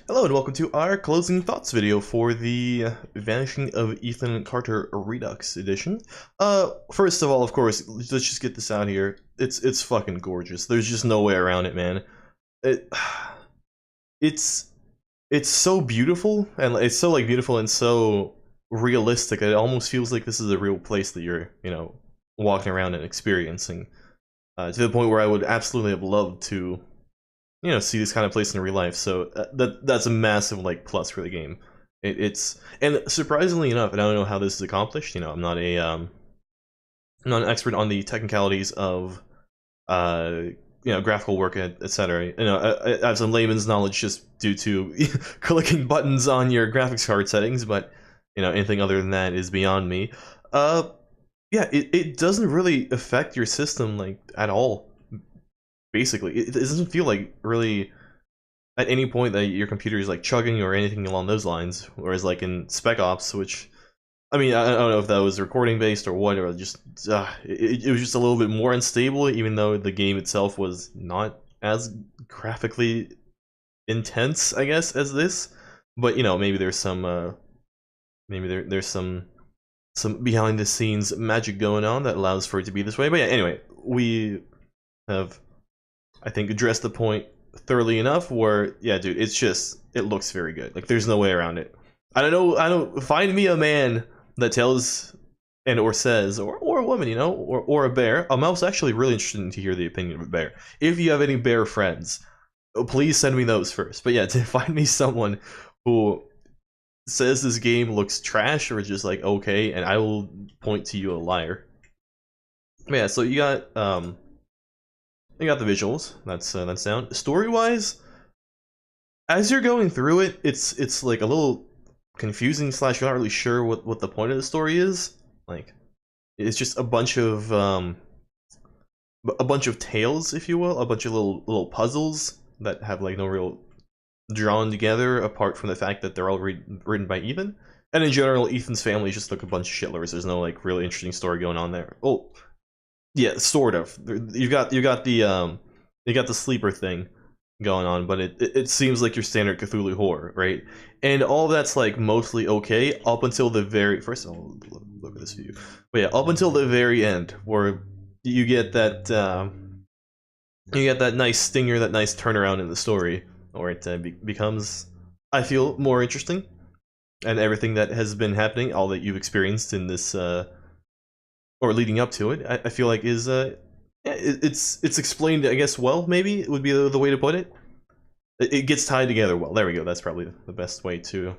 Hello and welcome to our closing thoughts video for the Vanishing of Ethan Carter Redux edition. First of all, of course, let's just get this out here. It's fucking gorgeous. There's just no way around it, man. It it's it's so beautiful, and it's so like beautiful and so realistic that it almost feels like this is a real place that you're, walking around and experiencing. To the point where I would absolutely have loved to see this kind of place in real life. So that's a massive like plus for the game. It's and surprisingly enough, and I don't know how this is accomplished. I'm not an expert on the technicalities of graphical work, etc. I have some layman's knowledge just due to clicking buttons on your graphics card settings, but anything other than that is beyond me. Yeah, it doesn't really affect your system like at all. Basically, it doesn't feel like really at any point that your computer is like chugging or anything along those lines. Whereas like in Spec Ops, which I mean, I don't know if that was recording based or what, or just it was just a little bit more unstable, even though the game itself was not as graphically intense, I guess, as this. But maybe there's some there's some behind the scenes magic going on that allows for it to be this way. But yeah, anyway, we have, I think, addressed the point thoroughly enough where, yeah, dude, it looks very good. Like, there's no way around it. I don't find me a man that tells and or says, or a woman, or a bear. I'm also actually really interested to hear the opinion of a bear. If you have any bear friends, please send me those first. But yeah, to find me someone who says this game looks trash or just like okay, and I will point to you a liar. But yeah, so you got the visuals. That's down. Story wise, as you're going through it, it's like a little confusing / you're not really sure what the point of the story is. Like, it's just a bunch of tales, if you will, a bunch of little puzzles that have like no real drawn together, apart from the fact that they're all written by Ethan. And in general, Ethan's family is just like a bunch of shitlers. There's no like really interesting story going on there. Oh, yeah, sort of. You got the sleeper thing going on, but it seems like your standard Cthulhu horror, right? And all that's like mostly okay up until the very first. I'll look at this view, but yeah, up until the very end where you get that nice stinger, that nice turnaround in the story, where it becomes, I feel, more interesting, and everything that has been happening, all that you've experienced in this or leading up to it, I feel like is it's explained, I guess, well, maybe it would be the way to put it. It gets tied together well. There we go. That's probably the best way to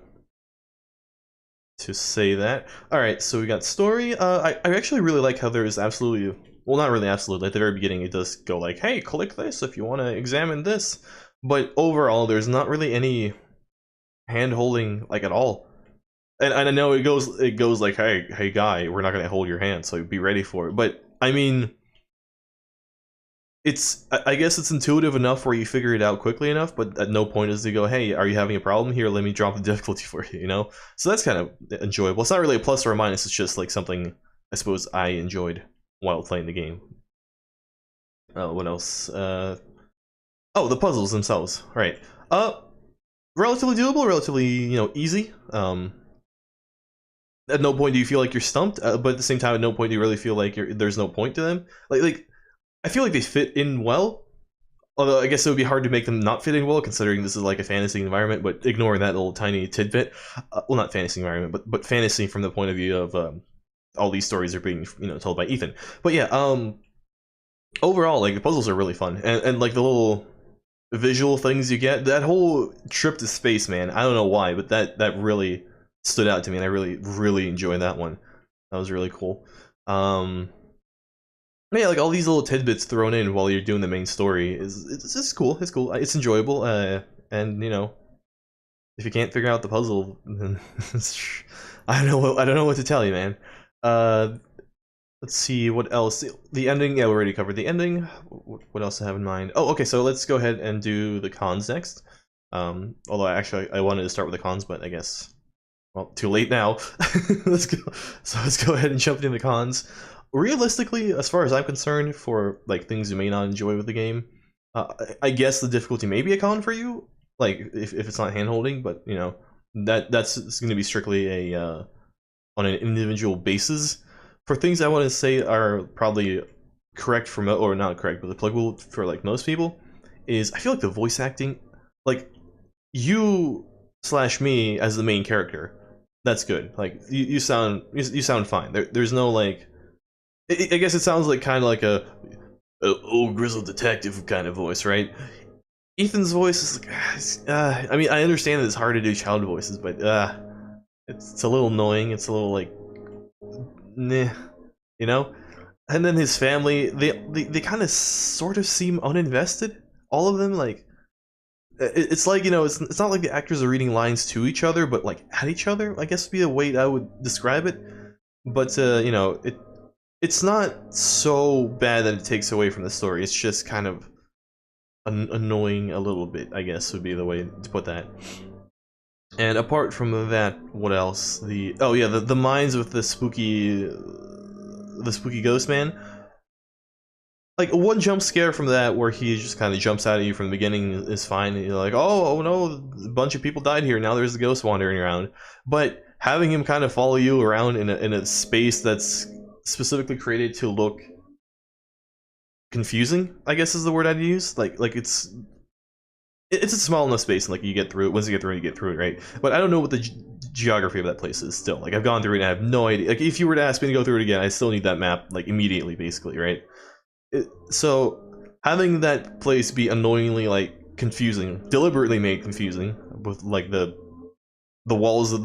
say that. All right, so we got story. I actually really like how there is absolutely, well, not really absolutely. At the very beginning, it does go like, "Hey, click this if you want to examine this," but overall, there's not really any hand-holding like at all. And I know it goes like, hey guy, we're not gonna hold your hand, so be ready for it. But I mean, I guess it's intuitive enough where you figure it out quickly enough, but at no point does it go, hey, are you having a problem here? Let me drop the difficulty for you, So that's kind of enjoyable. It's not really a plus or a minus, it's just like something I suppose I enjoyed while playing the game. What else? Oh, the puzzles themselves, right. Relatively doable, relatively, easy. At no point do you feel like you're stumped, but at the same time, at no point do you really feel like there's no point to them. Like I feel like they fit in well. Although I guess it would be hard to make them not fit in well, considering this is like a fantasy environment. But ignoring that little tiny tidbit, well, not fantasy environment, but fantasy from the point of view of all these stories are being told by Ethan. But yeah, overall, like the puzzles are really fun, and like the little visual things you get. That whole trip to space, man. I don't know why, but that really stood out to me, and I really enjoyed that one. That was really cool. Yeah, like all these little tidbits thrown in while you're doing the main story it's cool. It's cool. It's enjoyable. And if you can't figure out the puzzle, then I don't know what to tell you, man. Let's see what else. The ending. Yeah, we already covered the ending. What else I have in mind? Oh, okay. So let's go ahead and do the cons next. Although I wanted to start with the cons, but I guess, well, too late now. Let's go. So let's go ahead and jump into the cons. Realistically, as far as I'm concerned, for like things you may not enjoy with the game, I guess the difficulty may be a con for you. like if it's not hand holding, but you know that's going to be strictly a on an individual basis. For things I want to say are probably correct for or not correct, but applicable for like most people, is I feel like the voice acting, like you slash me as the main character, that's good. Like you sound fine. There's no like. I guess it sounds like kind of like a old grizzled detective kind of voice, right? Ethan's voice is like, I mean, I understand that it's hard to do child voices, but it's a little annoying. It's a little like, nah, you know. And then his family, they kind of sort of seem uninvested. All of them, like, it's like, you know, it's not like the actors are reading lines to each other, but like at each other. I guess would be the way I would describe it. But you know, it's not so bad that it takes away from the story. It's just kind of annoying a little bit, I guess would be the way to put that. And apart from that, what else? The mines with the spooky ghost man. Like one jump scare from that where he just kind of jumps out at you from the beginning is fine. And you're like, oh no, a bunch of people died here. Now there's a ghost wandering around. But having him kind of follow you around in a space that's specifically created to look confusing, I guess is the word I'd use. Like it's a small enough space, and like you get through it. Once you get through it, right? But I don't know what the geography of that place is still. Like I've gone through it and I have no idea. Like if you were to ask me to go through it again, I still need that map like immediately, basically, right? So having that place be annoyingly like confusing, deliberately made confusing, with like the walls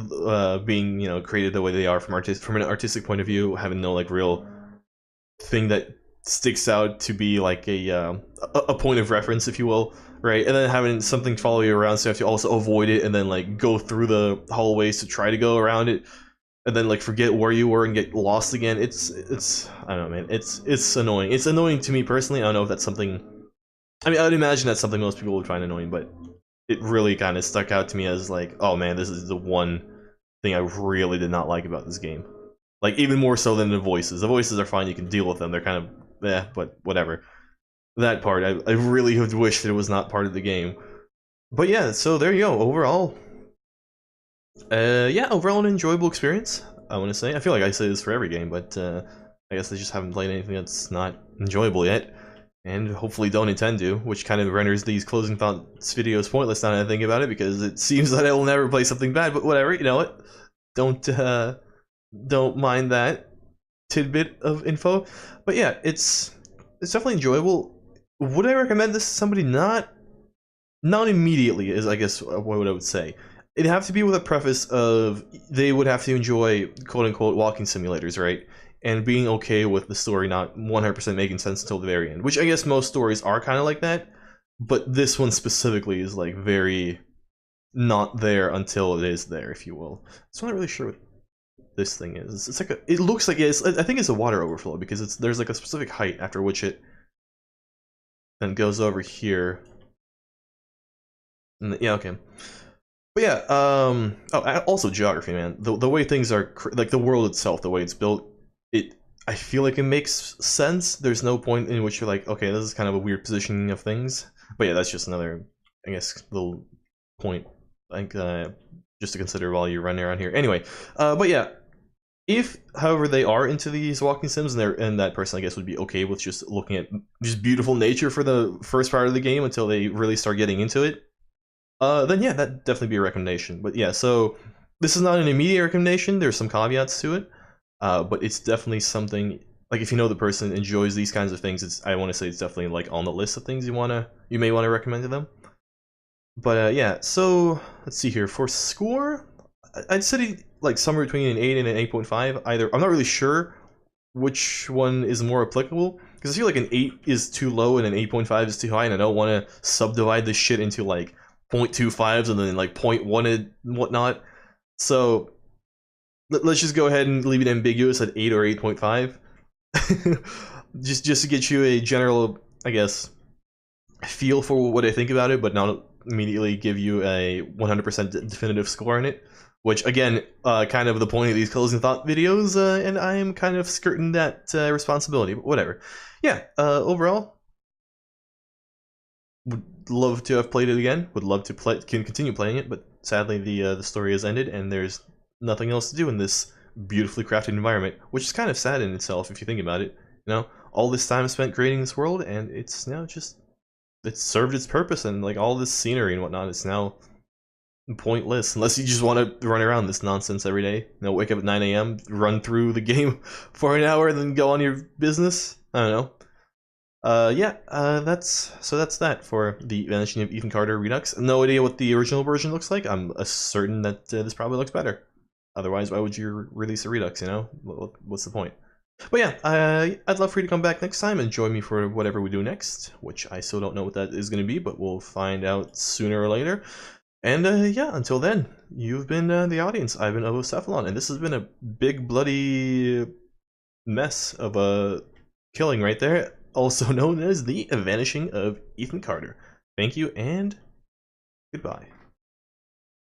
being, you know, created the way they are from an artistic point of view, having no like real thing that sticks out to be like a point of reference, if you will, right? And then having something follow you around, so you have to also avoid it and then like go through the hallways to try to go around it, and then like forget where you were and get lost again. It's I don't know, man. It's annoying. It's annoying to me personally. I don't know if that's something. I mean, I would imagine that's something most people would find annoying, but it really kind of stuck out to me as like, oh man, this is the one thing I really did not like about this game. Like even more so than the voices. The voices are fine. You can deal with them. They're kind of but whatever. That part, I really would wish that it was not part of the game. But yeah, so there you go. Overall, yeah, overall an enjoyable experience, I want to say. I feel like I say this for every game, but I guess I just haven't played anything that's not enjoyable yet, and hopefully don't intend to, which kind of renders these closing thoughts videos pointless now that I think about it, because it seems that I will never play something bad, but whatever, you know what? Don't mind that tidbit of info. But yeah, it's definitely enjoyable. Would I recommend this to somebody? Not immediately, is I guess what I would say. It'd have to be with a preface of they would have to enjoy quote-unquote walking simulators, right? And being okay with the story not 100% making sense until the very end, which I guess most stories are kind of like that, but this one specifically is like very not there until it is there, if you will. So I'm not really sure what this thing is. It's like it looks like I think it's a water overflow, because there's like a specific height after which it then goes over here. And yeah, okay. But yeah, also geography, man. The way things are, like the world itself, the way it's built, I feel like it makes sense. There's no point in which you're like, okay, this is kind of a weird positioning of things. But yeah, that's just another, I guess, little point, like, just to consider while you're running around here. Anyway, but yeah, if, however, they are into these walking sims, and that person, I guess, would be okay with just looking at just beautiful nature for the first part of the game until they really start getting into it, then yeah, that'd definitely be a recommendation. But yeah, so this is not an immediate recommendation. There's some caveats to it, but it's definitely something, like if you know the person enjoys these kinds of things, I want to say it's definitely like on the list of things you may want to recommend to them. But yeah, so let's see here. For score, I'd say like somewhere between an 8 and an 8.5. Either, I'm not really sure which one is more applicable, because I feel like an 8 is too low and an 8.5 is too high, and I don't want to subdivide this shit into like 0.25s and then like 0.1 and whatnot. So let's just go ahead and leave it ambiguous at 8 or 8.5. just to get you a general, I guess, feel for what I think about it, but not immediately give you a 100% definitive score on it. Which, again, kind of the point of these closing thought videos, and I am kind of skirting that responsibility, but whatever. Yeah, overall, would love to have played it again. Would love to continue playing it, but sadly the story has ended, and there's nothing else to do in this beautifully crafted environment, which is kind of sad in itself if you think about it. You know, all this time spent creating this world, and it's now just it's served its purpose, and like all this scenery and whatnot, it's now pointless unless you just want to run around this nonsense every day. You know, wake up at 9 a.m., run through the game for an hour, then go on your business. I don't know. Yeah, that's that for the Vanishing of Ethan Carter Redux. No idea what the original version looks like. I'm certain that this probably looks better. Otherwise, why would you release a Redux? You know, what's the point? But yeah, I'd love for you to come back next time and join me for whatever we do next, which I still don't know what that is going to be, but we'll find out sooner or later. And yeah, until then, you've been the audience. I've been OvoCephalon, and this has been a big bloody mess of a killing right there, also known as the Vanishing of Ethan Carter. Thank you, and goodbye.